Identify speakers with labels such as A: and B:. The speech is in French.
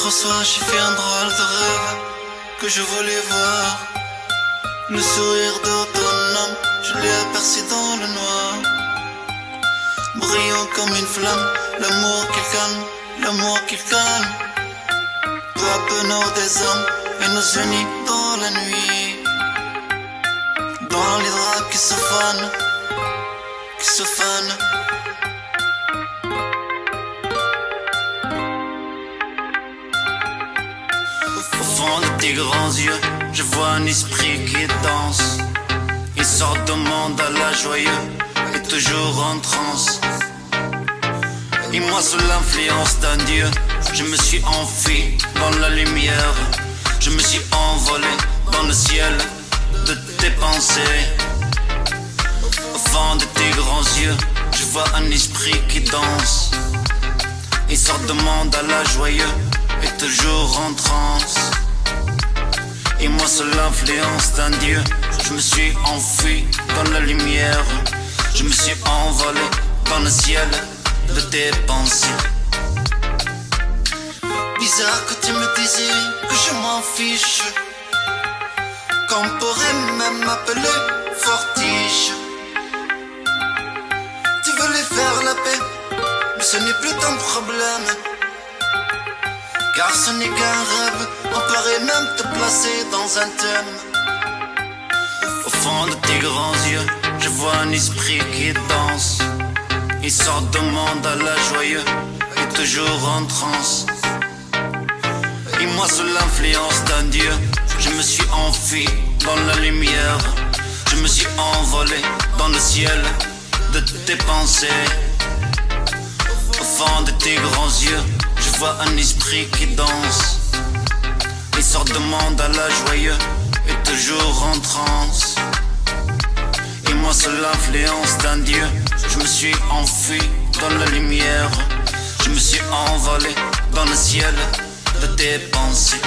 A: L'autre soir j'ai fait un drôle de rêve que je voulais voir. Le sourire de ton âme, je l'ai aperçu dans le noir. Brillant comme une flamme, l'amour qui calme, l'amour qui calme. Peu à peu nos désarmes et nous unit dans la nuit. Dans les draps qui se fanent, qui se fanent. Au fond de tes grands yeux, je vois un esprit qui danse. Il sort de monde à la joyeux et toujours en transe. Et moi sous l'influence d'un dieu, je me suis enfui dans la lumière. Je me suis envolé dans le ciel de tes pensées. Au fond de tes grands yeux, je vois un esprit qui danse. Il sort de monde à la joyeux et toujours en transe. Et moi sous l'influence d'un dieu, je me suis enfui dans la lumière. Je me suis envolé dans le ciel de tes pensées. Bizarre que tu me disais que je m'en fiche, qu'on pourrait même m'appeler fortiche. Tu voulais faire la paix, mais ce n'est plus ton problème. Car ce n'est qu'un rêve, on pourrait même te placer dans un thème. Au fond de tes grands yeux, je vois un esprit qui danse. Il sort de monde à la joyeux et toujours en transe. Et moi sous l'influence d'un dieu, je me suis enfui dans la lumière. Je me suis envolé dans le ciel de tes pensées. Au fond de tes grands yeux, je vois un esprit qui danse. Il sort de monde à la joyeux et toujours en transe. Et moi sous l'influence d'un dieu, je me suis enfui dans la lumière. Je me suis envolé dans le ciel de tes pensées.